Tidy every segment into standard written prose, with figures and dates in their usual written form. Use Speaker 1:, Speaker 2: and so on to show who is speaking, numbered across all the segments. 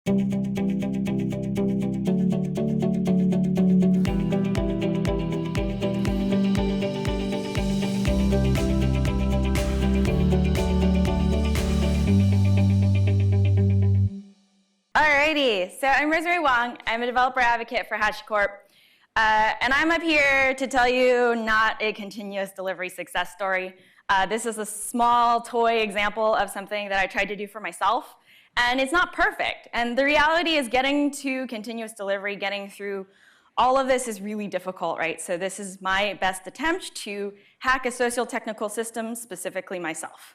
Speaker 1: Alrighty, so I'm Rosemary Wang. I'm a developer advocate for HashiCorp. And I'm up here to tell you not a continuous delivery success story. This is a small toy example of something that I tried to do for myself. And it's not perfect. And the reality is getting to continuous delivery, getting through all of this is really difficult, right? So this is my best attempt to hack a socio-technical system, specifically myself.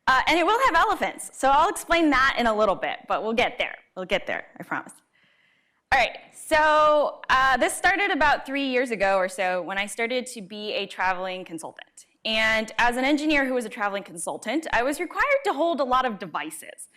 Speaker 1: And it will have elephants, so I'll explain that in a little bit, but we'll get there. We'll get there, I promise. All right, so this started about 3 years ago or so when I started to be a traveling consultant. And as an engineer who was a traveling consultant, I was required to hold a lot of devices.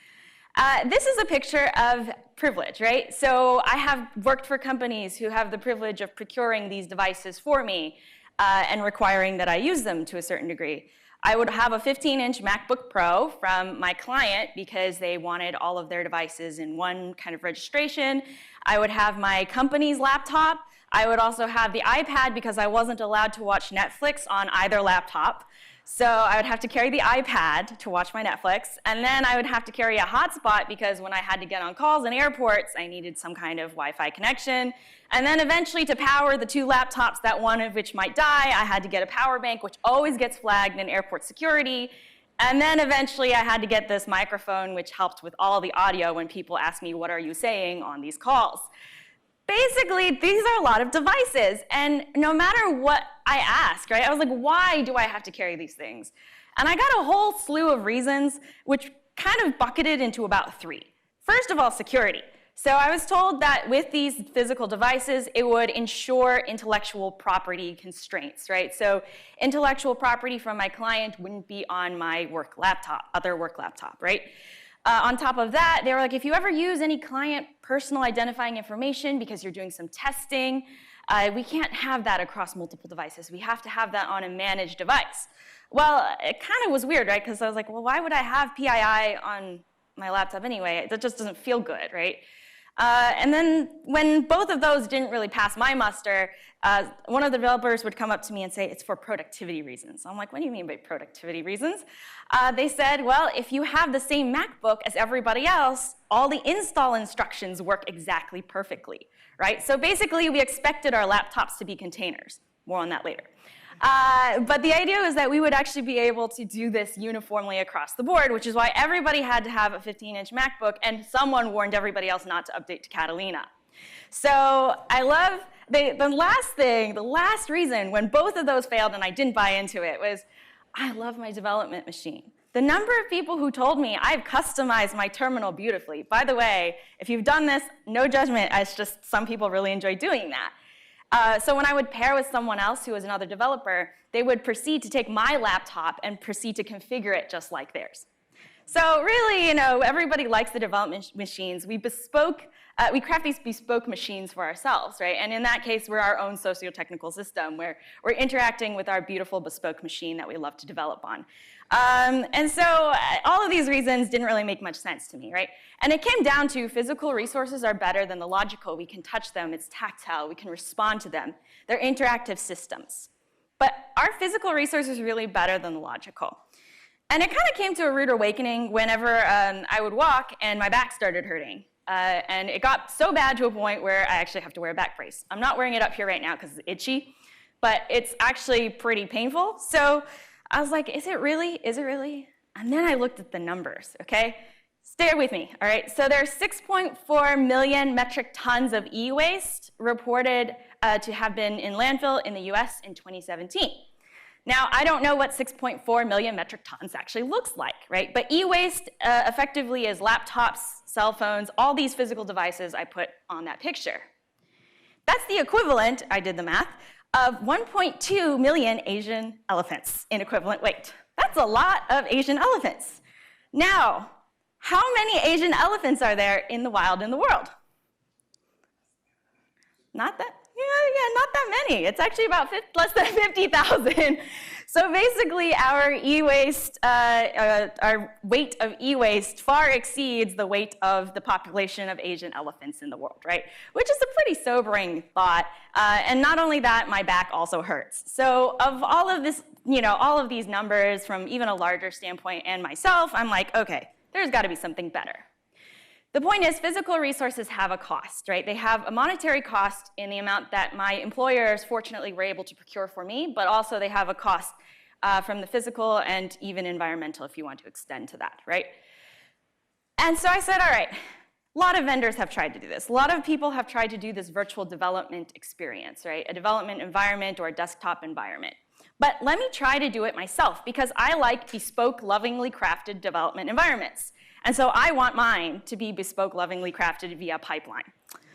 Speaker 1: This is a picture of privilege, right? So I have worked for companies who have the privilege of procuring these devices for me and requiring that I use them to a certain degree. I would have a 15-inch MacBook Pro from my client because they wanted all of their devices in one kind of registration. I would have my company's laptop. I would also have the iPad because I wasn't allowed to watch Netflix on either laptop. So I would have to carry the iPad to watch my Netflix. And then I would have to carry a hotspot because when I had to get on calls in airports, I needed some kind of Wi-Fi connection. And then eventually to power the two laptops, that one of which might die, I had to get a power bank, which always gets flagged in airport security. And then eventually I had to get this microphone, which helped with all the audio when people ask me, what are you saying on these calls? Basically, these are a lot of devices, and no matter what I ask, right, I was like, why do I have to carry these things? And I got a whole slew of reasons, which kind of bucketed into about 3. First of all, security. So I was told that with these physical devices, it would ensure intellectual property constraints, right? So intellectual property from my client wouldn't be on my work laptop, other work laptop, right? On top of that, they were like, if you ever use any client personal identifying information because you're doing some testing, we can't have that across multiple devices. We have to have that on a managed device. Well, it kind of was weird, right? Because I was like, well, why would I have PII on my laptop anyway? That just doesn't feel good, right? And then when both of those didn't really pass my muster, one of the developers would come up to me and say, it's for productivity reasons. I'm like, what do you mean by productivity reasons? They said, well, if you have the same MacBook as everybody else, all the install instructions work exactly perfectly, right? So basically, we expected our laptops to be containers. More on that later. But the idea was that we would actually be able to do this uniformly across the board, which is why everybody had to have a 15-inch MacBook, and someone warned everybody else not to update to Catalina. So I love the last reason when both of those failed and I didn't buy into it was, I love my development machine. The number of people who told me I've customized my terminal beautifully. By the way, if you've done this, no judgment, it's just some people really enjoy doing that. So when I would pair with someone else who was another developer, they would proceed to take my laptop and proceed to configure it just like theirs. So really, everybody likes the development machines. We craft these bespoke machines for ourselves, right? And in that case, we're our own socio-technical system where we're interacting with our beautiful bespoke machine that we love to develop on. And so all of these reasons didn't really make much sense to me, right? And it came down to physical resources are better than the logical. We can touch them. It's tactile. We can respond to them. They're interactive systems. But are physical resources really better than the logical? And it kind of came to a rude awakening whenever I would walk and my back started hurting. And it got so bad to a point where I actually have to wear a back brace. I'm not wearing it up here right now because it's itchy, but it's actually pretty painful. So I was like, is it really? Is it really? And then I looked at the numbers, okay? Stay with me, all right? So there's 6.4 million metric tons of e-waste reported to have been in landfill in the US in 2017. Now, I don't know what 6.4 million metric tons actually looks like, right? But e-waste effectively is laptops, cell phones, all these physical devices I put on that picture. That's the equivalent, I did the math, of 1.2 million Asian elephants in equivalent weight. That's a lot of Asian elephants. Now, how many Asian elephants are there in the wild in the world? Not that, Yeah, not that many. It's actually about less than 50,000. So basically, our e-waste, our weight of e-waste far exceeds the weight of the population of Asian elephants in the world, right? Which is a pretty sobering thought. And not only that, my back also hurts. So of all of this, all of these numbers from even a larger standpoint and myself, I'm like, okay, there's got to be something better. The point is, physical resources have a cost, right? They have a monetary cost in the amount that my employers fortunately were able to procure for me, but also they have a cost from the physical and even environmental if you want to extend to that, right? And so I said, all right, a lot of vendors have tried to do this. A lot of people have tried to do this virtual development experience, right? A development environment or a desktop environment. But let me try to do it myself because I like bespoke, lovingly crafted development environments. And so I want mine to be bespoke, lovingly crafted via pipeline.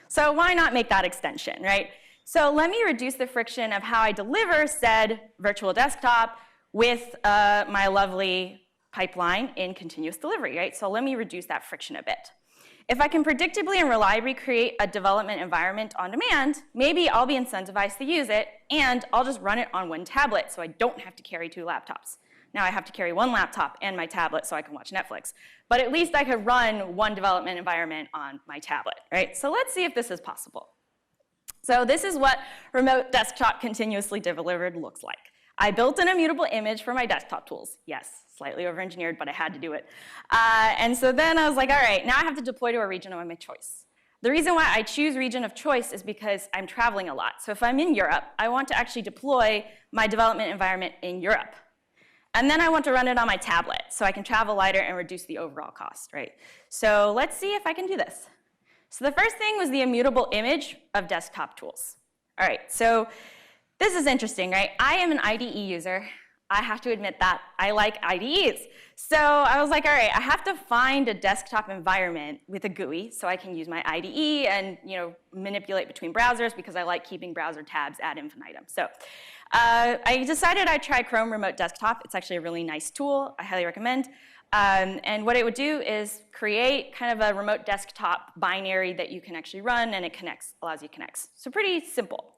Speaker 1: So why not make that extension, right? So let me reduce the friction of how I deliver said virtual desktop with my lovely pipeline in continuous delivery, right? So let me reduce that friction a bit. If I can predictably and reliably create a development environment on demand, maybe I'll be incentivized to use it, and I'll just run it on one tablet so I don't have to carry 2 laptops. Now I have to carry 1 laptop and my tablet so I can watch Netflix. But at least I could run one development environment on my tablet, right? So let's see if this is possible. So this is what remote desktop continuously delivered looks like. I built an immutable image for my desktop tools. Yes, slightly over-engineered, but I had to do it. And so then I was like, all right, now I have to deploy to a region of my choice. The reason why I choose region of choice is because I'm traveling a lot. So if I'm in Europe, I want to actually deploy my development environment in Europe. And then I want to run it on my tablet so I can travel lighter and reduce the overall cost, right? So let's see if I can do this. So the first thing was the immutable image of desktop tools. All right, so this is interesting, right? I am an IDE user. I have to admit that I like IDEs. So I was like, all right, I have to find a desktop environment with a GUI so I can use my IDE and manipulate between browsers because I like keeping browser tabs ad infinitum. So I decided I'd try Chrome Remote Desktop. It's actually a really nice tool. I highly recommend. And what it would do is create kind of a remote desktop binary that you can actually run, and it connects, allows you to connect. So pretty simple.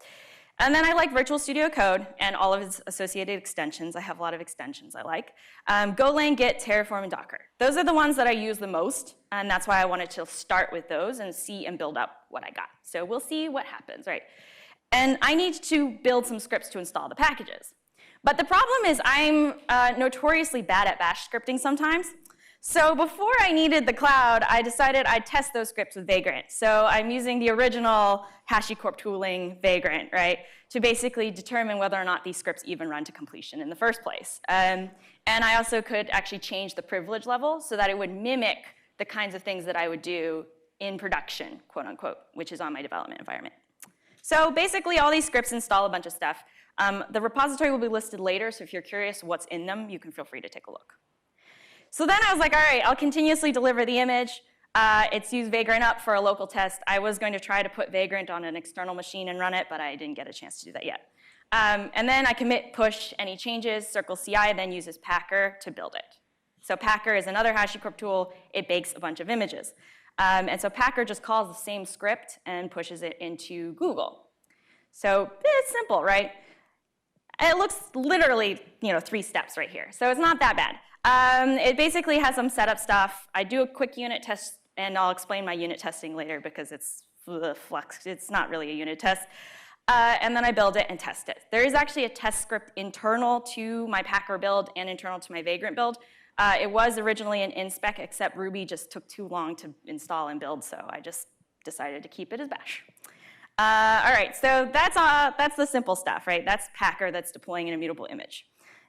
Speaker 1: And then I like Virtual Studio Code and all of its associated extensions. I have a lot of extensions I like. Golang, Git, Terraform, and Docker. Those are the ones that I use the most, and that's why I wanted to start with those and see and build up what I got. So we'll see what happens, right? And I need to build some scripts to install the packages. But the problem is I'm notoriously bad at bash scripting sometimes. So before I needed the cloud, I decided I'd test those scripts with Vagrant. So I'm using the original HashiCorp tooling, Vagrant, right, to basically determine whether or not these scripts even run to completion in the first place. And I also could actually change the privilege level so that it would mimic the kinds of things that I would do in production, quote unquote, which is on my development environment. So basically, all these scripts install a bunch of stuff. The repository will be listed later, so if you're curious what's in them, you can feel free to take a look. So then I was like, all right, I'll continuously deliver the image. It's used Vagrant up for a local test. I was going to try to put Vagrant on an external machine and run it, but I didn't get a chance to do that yet. And then I commit push any changes. Circle CI then uses Packer to build it. So Packer is another HashiCorp tool. It bakes a bunch of images. And so Packer just calls the same script and pushes it into Google. So it's simple, right? It looks literally 3 steps right here. So it's not that bad. It basically has some setup stuff. I do a quick unit test, and I'll explain my unit testing later because it's flux. It's not really a unit test. And then I build it and test it. There is actually a test script internal to my Packer build and internal to my Vagrant build. It was originally an inspec, except Ruby just took too long to install and build, so I just decided to keep it as bash. All right, so that's the simple stuff, right? That's Packer that's deploying an immutable image.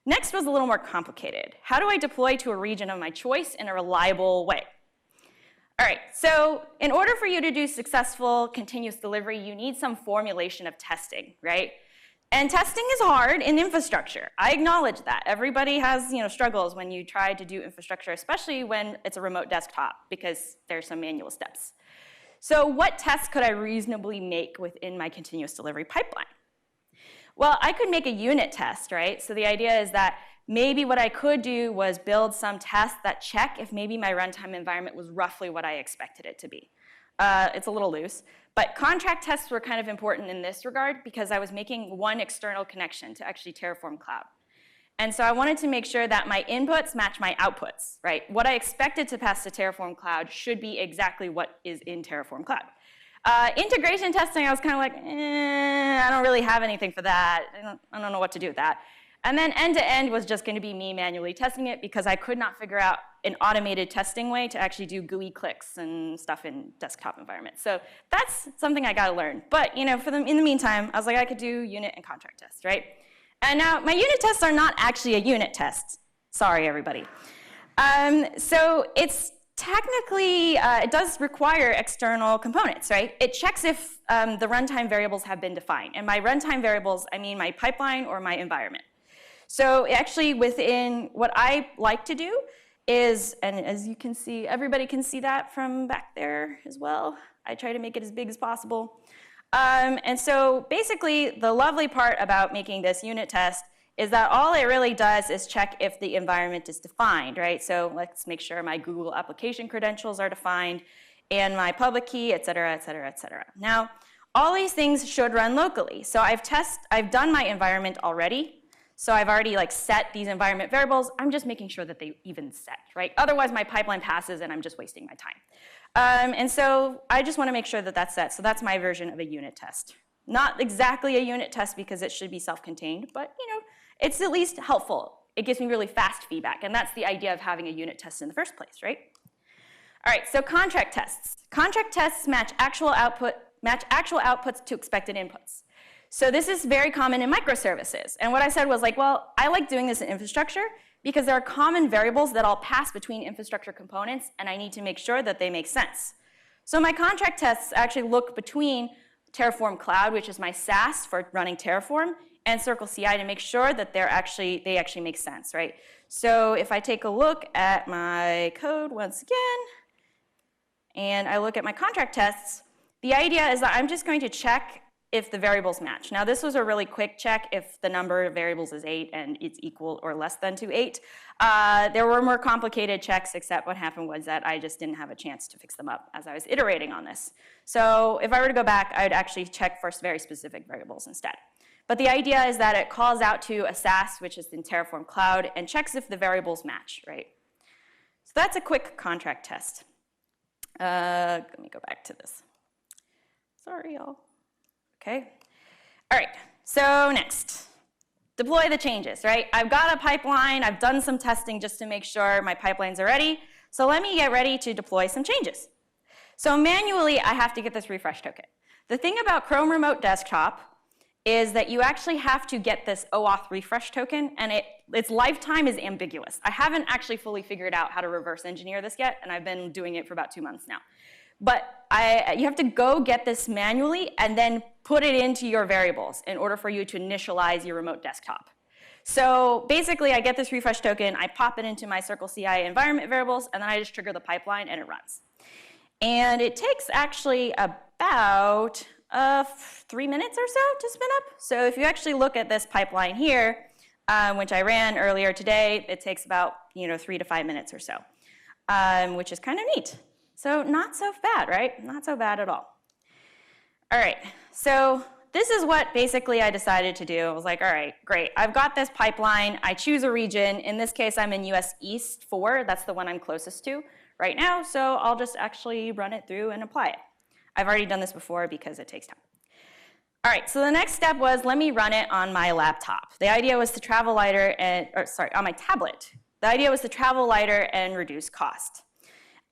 Speaker 1: Next was a little more complicated. How do I deploy to a region of my choice in a reliable way? All right, so in order for you to do successful continuous delivery, you need some formulation of testing, right? And testing is hard in infrastructure. I acknowledge that. Everybody has struggles when you try to do infrastructure, especially when it's a remote desktop, because there's some manual steps. So what tests could I reasonably make within my continuous delivery pipeline? Well, I could make a unit test, right? So the idea is that maybe what I could do was build some tests that check if maybe my runtime environment was roughly what I expected it to be. It's a little loose. But contract tests were kind of important in this regard because I was making one external connection to actually Terraform Cloud. And so I wanted to make sure that my inputs match my outputs, right? What I expected to pass to Terraform Cloud should be exactly what is in Terraform Cloud. Integration testing, I was kind of like, I don't really have anything for that. I don't know what to do with that. And then end-to-end was just going to be me manually testing it because I could not figure out an automated testing way to actually do GUI clicks and stuff in desktop environments. So that's something I got to learn. But in the meantime, I was like, I could do unit and contract tests, right? And now my unit tests are not actually a unit test. Sorry, everybody. So it's technically, it does require external components, right? It checks if the runtime variables have been defined. And by runtime variables, I mean my pipeline or my environment. So actually within what I like to do is, and as you can see, everybody can see that from back there as well. I try to make it as big as possible. And so basically the lovely part about making this unit test is that all it really does is check if the environment is defined, right? So let's make sure my Google application credentials are defined and my public key, et cetera, et cetera, et cetera. Now, all these things should run locally. So I've done my environment already. So I've already set these environment variables. I'm just making sure that they even set, right? Otherwise, my pipeline passes and I'm just wasting my time. And so I just want to make sure that that's set. So that's my version of a unit test. Not exactly a unit test because it should be self-contained, but it's at least helpful. It gives me really fast feedback, and that's the idea of having a unit test in the first place, right? All right, so contract tests. Contract tests match actual outputs to expected inputs. So this is very common in microservices. And what I said was well, I like doing this in infrastructure because there are common variables that all pass between infrastructure components, and I need to make sure that they make sense. So my contract tests actually look between Terraform Cloud, which is my SaaS for running Terraform, and Circle CI to make sure that they actually make sense, right? So if I take a look at my code once again, and I look at my contract tests, the idea is that I'm just going to check if the variables match. Now, this was a really quick check if the number of variables is 8 and it's equal or less than to 8. There were more complicated checks, except what happened was that I just didn't have a chance to fix them up as I was iterating on this. So if I were to go back, I would actually check for very specific variables instead. But the idea is that it calls out to a SaaS, which is in Terraform Cloud, and checks if the variables match, right? So that's a quick contract test. Let me go back to this. Sorry, y'all. Okay. All right. So next, deploy the changes, right? I've got a pipeline. I've done some testing just to make sure my pipelines are ready. So let me get ready to deploy some changes. So manually, I have to get this refresh token. The thing about Chrome Remote Desktop is that you actually have to get this OAuth refresh token, and its lifetime is ambiguous. I haven't actually fully figured out how to reverse engineer this yet, and I've been doing it for about 2 months now. But you have to go get this manually and then put it into your variables in order for you to initialize your remote desktop. So basically, I get this refresh token, I pop it into my Circle CI environment variables, and then I just trigger the pipeline, and it runs. And it takes actually about 3 minutes or so to spin up. So if you actually look at this pipeline here, which I ran earlier today, it takes about 3 to 5 minutes or so, which is kind of neat. So not so bad, right? Not so bad at all. All right, so this is what basically I decided to do. I was like, all right, great. I've got this pipeline. I choose a region. In this case, I'm in US East 4. That's the one I'm closest to right now. So I'll just actually run it through and apply it. I've already done this before because it takes time. All right, so the next step was let me run it on my laptop. The idea was to travel lighter on my tablet. The idea was to travel lighter and reduce cost.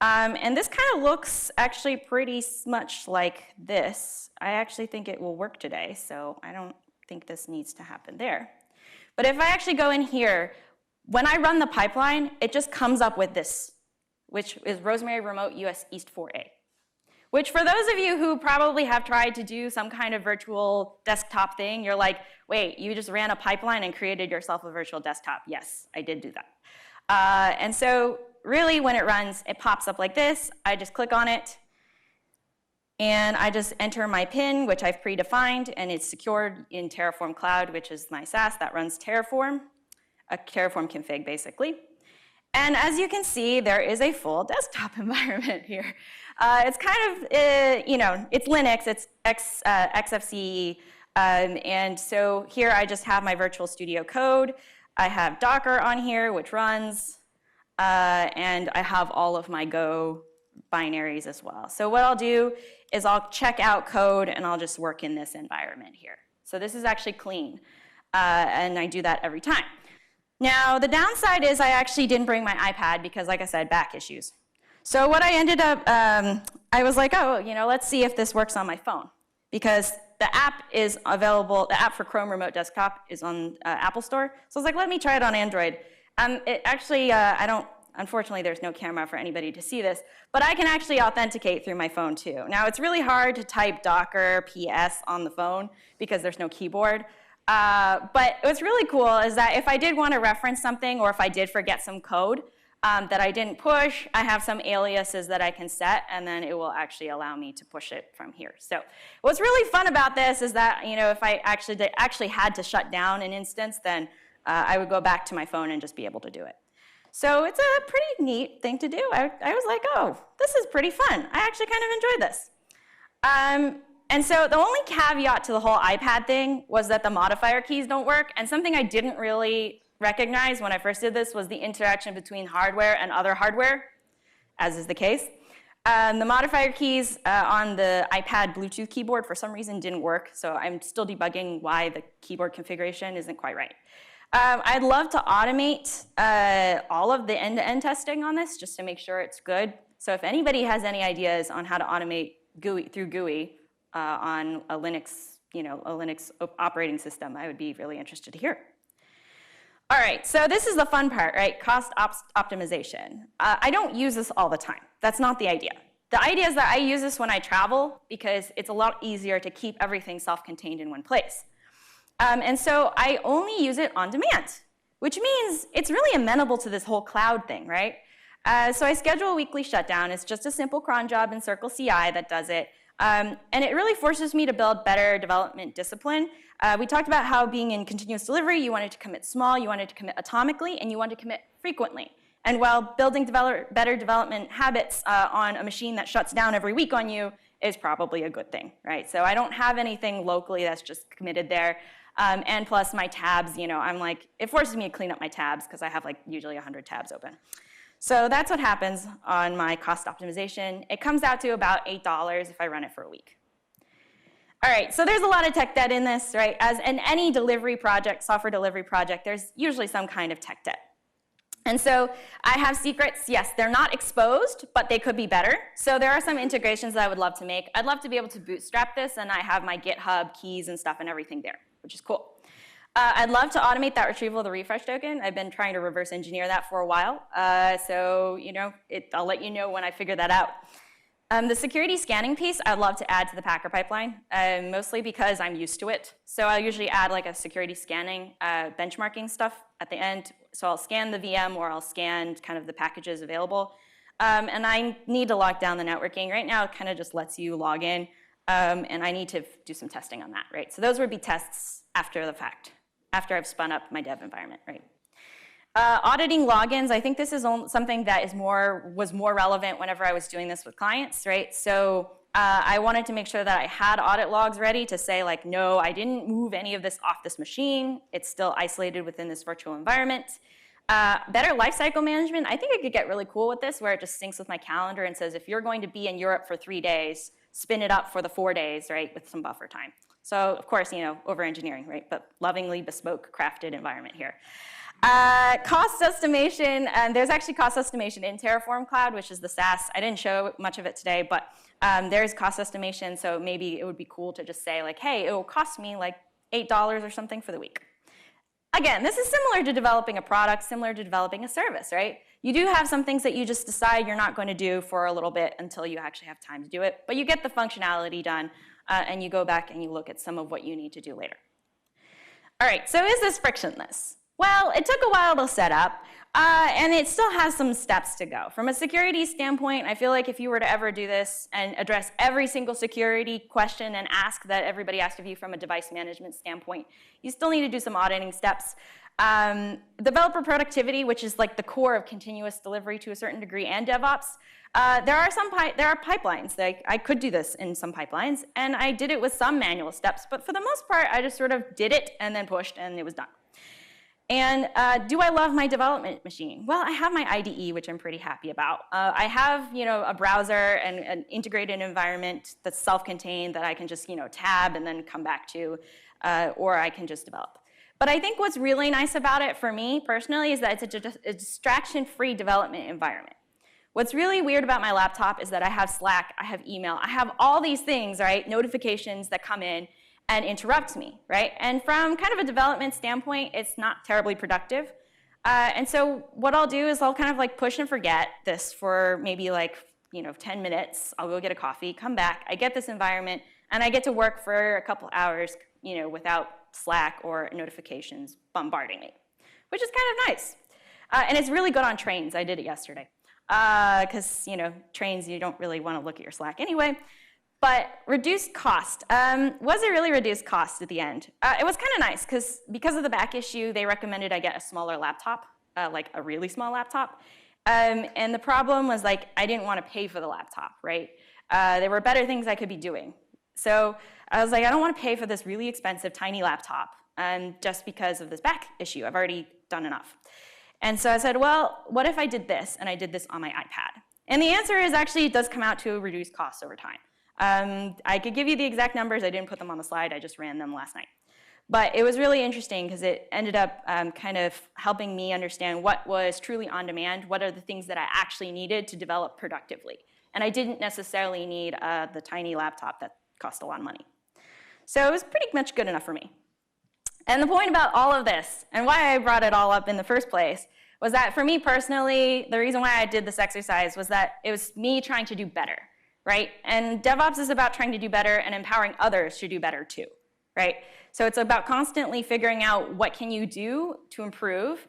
Speaker 1: And this kind of looks actually pretty much like this. I actually think it will work today, so I don't think this needs to happen there. But if I actually go in here, when I run the pipeline, it just comes up with this, which is Rosemary Remote US East 4A. Which for those of you who probably have tried to do some kind of virtual desktop thing, you're like, wait, you just ran a pipeline and created yourself a virtual desktop. Yes, I did do that. And so really when it runs, it pops up like this. I just click on it, and I just enter my PIN, which I've predefined, and it's secured in Terraform Cloud, which is my SaaS that runs Terraform, a Terraform config basically. And as you can see, there is a full desktop environment here. It's kind of, it's Linux, it's XFCE, and so here I just have my Virtual Studio Code. I have Docker on here, which runs, and I have all of my Go binaries as well. So what I'll do is I'll check out code, and I'll just work in this environment here. So this is actually clean, and I do that every time. Now, the downside is I actually didn't bring my iPad because, like I said, back issues. So what I ended up, I was like, oh, let's see if this works on my phone. Because the app is available, the app for Chrome Remote Desktop is on Apple Store. So I was like, let me try it on Android. It actually, unfortunately, there's no camera for anybody to see this, but I can actually authenticate through my phone too. Now, it's really hard to type Docker PS on the phone because there's no keyboard. But what's really cool is that if I did want to reference something or if I did forget some code that I didn't push, I have some aliases that I can set, and then it will actually allow me to push it from here. So what's really fun about this is that if I actually had to shut down an instance, then I would go back to my phone and just be able to do it. So it's a pretty neat thing to do. I was like, oh, this is pretty fun. I actually kind of enjoyed this. And so the only caveat to the whole iPad thing was that the modifier keys don't work. And something I didn't really recognize when I first did this was the interaction between hardware and other hardware, as is the case. The modifier keys on the iPad Bluetooth keyboard for some reason didn't work. So I'm still debugging why the keyboard configuration isn't quite right. I'd love to automate all of the end-to-end testing on this just to make sure it's good. So if anybody has any ideas on how to automate GUI through GUI, on a Linux, a Linux operating system, I would be really interested to hear. All right, so this is the fun part, right? Cost optimization. I don't use this all the time. That's not the idea. The idea is that I use this when I travel because it's a lot easier to keep everything self-contained in one place. And so I only use it on demand, which means it's really amenable to this whole cloud thing, right? So I schedule a weekly shutdown. It's just a simple cron job in Circle CI that does it. And it really forces me to build better development discipline. We talked about how being in continuous delivery, you wanted to commit small, you wanted to commit atomically, and you wanted to commit frequently. And while building better development habits on a machine that shuts down every week on you is probably a good thing, right? So I don't have anything locally that's just committed there. And plus my tabs, I'm like, it forces me to clean up my tabs because I have usually 100 tabs open. So that's what happens on my cost optimization. It comes out to about $8 if I run it for a week. All right, so there's a lot of tech debt in this, right? As in any delivery project, software delivery project, there's usually some kind of tech debt. And so I have secrets. Yes, they're not exposed, but they could be better. So there are some integrations that I would love to make. I'd love to be able to bootstrap this, and I have my GitHub keys and stuff and everything there, which is cool. I'd love to automate that retrieval of the refresh token. I've been trying to reverse engineer that for a while. So I'll let you know when I figure that out. The security scanning piece, I'd love to add to the Packer pipeline, mostly because I'm used to it. So I'll usually add a security scanning benchmarking stuff at the end. So I'll scan the VM or I'll scan kind of the packages available. And I need to lock down the networking. Right now, it kind of just lets you log in. And I need to do some testing on that, right? So those would be tests after the fact, after I've spun up my dev environment, right? Auditing logins, I think this is something that was more relevant whenever I was doing this with clients, right? So I wanted to make sure that I had audit logs ready to say no, I didn't move any of this off this machine. It's still isolated within this virtual environment. Better lifecycle management, I think I could get really cool with this where it just syncs with my calendar and says, if you're going to be in Europe for 3 days, spin it up for the 4 days, right, with some buffer time. So of course, over engineering, right, but lovingly bespoke crafted environment here. Cost estimation, and there's actually cost estimation in Terraform Cloud, which is the SaaS. I didn't show much of it today, but there's cost estimation, so maybe it would be cool to just say hey, it will cost me $8 or something for the week. Again, this is similar to developing a product, similar to developing a service, right? You do have some things that you just decide you're not going to do for a little bit until you actually have time to do it, but you get the functionality done, and you go back and you look at some of what you need to do later. All right, so is this frictionless? Well, it took a while to set up, and it still has some steps to go. From a security standpoint, I feel like if you were to ever do this and address every single security question and ask that everybody asked of you from a device management standpoint, you still need to do some auditing steps. Developer productivity, which is like the core of continuous delivery to a certain degree, and DevOps, there are pipelines. Like, I could do this in some pipelines, and I did it with some manual steps, but for the most part, I just sort of did it and then pushed, and it was done. And do I love my development machine? Well, I have my IDE, which I'm pretty happy about. I have, a browser and an integrated environment that's self-contained that I can just, tab and then come back to, or I can just develop. But I think what's really nice about it for me personally is that it's a distraction-free development environment. What's really weird about my laptop is that I have Slack, I have email, I have all these things, right, notifications that come in and interrupt me, right? And from kind of a development standpoint, it's not terribly productive. And so what I'll do is I'll kind of like push and forget this for maybe like, 10 minutes. I'll go get a coffee, come back, I get this environment, and I get to work for a couple hours, without Slack or notifications bombarding me, which is kind of nice. And it's really good on trains. I did it yesterday. Because, trains, you don't really want to look at your Slack anyway. But reduced cost. Was it really reduced cost at the end? It was kind of nice, because of the back issue, they recommended I get a smaller laptop, like a really small laptop. And the problem was, like, I didn't want to pay for the laptop, right? There were better things I could be doing. So I was like, I don't want to pay for this really expensive, tiny laptop just because of this back issue. I've already done enough. And so I said, well, what if I did this, and I did this on my iPad? And the answer is actually it does come out to a reduced cost over time. I could give you the exact numbers. I didn't put them on the slide. I just ran them last night. But it was really interesting because it ended up kind of helping me understand what was truly on demand, what are the things that I actually needed to develop productively. And I didn't necessarily need the tiny laptop that cost a lot of money. So it was pretty much good enough for me. And the point about all of this, and why I brought it all up in the first place, was that for me personally, the reason why I did this exercise was that it was me trying to do better. Right? And DevOps is about trying to do better and empowering others to do better too, right? So it's about constantly figuring out what can you do to improve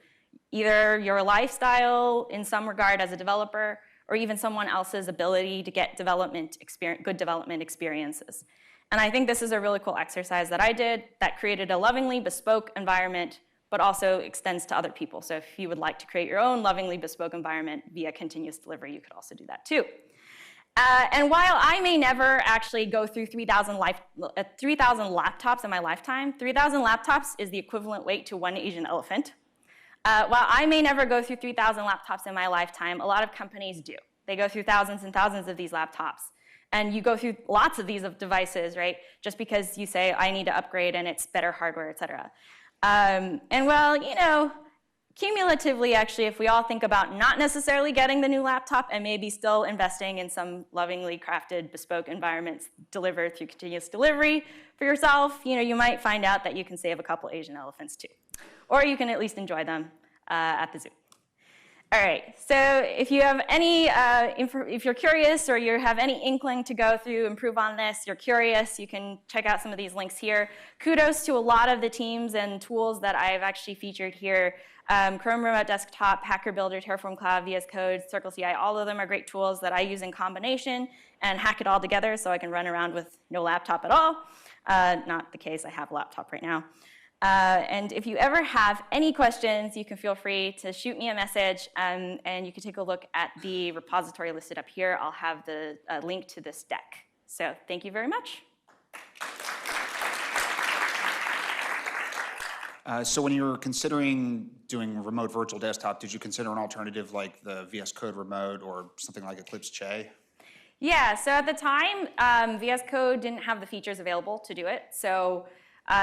Speaker 1: either your lifestyle in some regard as a developer or even someone else's ability to get good development experiences. And I think this is a really cool exercise that I did that created a lovingly bespoke environment, but also extends to other people. So if you would like to create your own lovingly bespoke environment via continuous delivery, you could also do that too. And while I may never actually go through 3,000 laptops in my lifetime, 3,000 laptops is the equivalent weight to one Asian elephant. While I may never go through 3,000 laptops in my lifetime, a lot of companies do. They go through thousands and thousands of these laptops. And you go through lots of these devices, right? Just because you say, I need to upgrade and it's better hardware, et cetera. And well, cumulatively, actually, if we all think about not necessarily getting the new laptop and maybe still investing in some lovingly crafted bespoke environments delivered through continuous delivery for yourself, you might find out that you can save a couple Asian elephants too. Or you can at least enjoy them at the zoo. All right, so if you have any, if you're curious or you have any inkling to go through, improve on this, you're curious, you can check out some of these links here. Kudos to a lot of the teams and tools that I've actually featured here. Chrome Remote Desktop, Hacker Builder, Terraform Cloud, VS Code, CircleCI, all of them are great tools that I use in combination and hack it all together so I can run around with no laptop at all. Not the case, I have a laptop right now. And if you ever have any questions, you can feel free to shoot me a message, and you can take a look at the repository listed up here. I'll have the link to this deck. So thank you very much.
Speaker 2: So when you were considering doing remote virtual desktop, did you consider an alternative like the VS Code remote or something like Eclipse Che?
Speaker 1: Yeah, so at the time, VS Code didn't have the features available to do it. So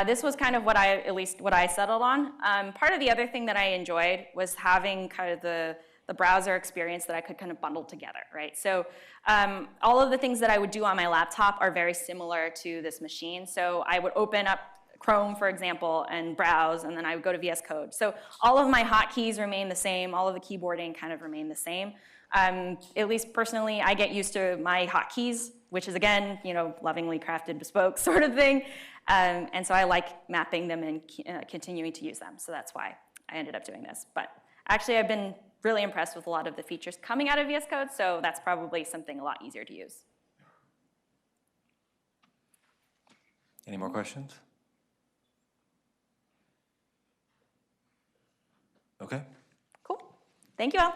Speaker 1: this was kind of what I settled on. Part of the other thing that I enjoyed was having kind of the browser experience that I could kind of bundle together, right? So all of the things that I would do on my laptop are very similar to this machine. So I would open up Chrome, for example, and browse, and then I would go to VS Code. So all of my hotkeys remain the same. All of the keyboarding kind of remain the same. At least personally, I get used to my hotkeys, which is, again, lovingly crafted, bespoke sort of thing. And so I like mapping them and continuing to use them. So that's why I ended up doing this. But actually, I've been really impressed with a lot of the features coming out of VS Code, so that's probably something a lot easier to use.
Speaker 3: Any more questions? Okay.
Speaker 1: Cool. Thank you all.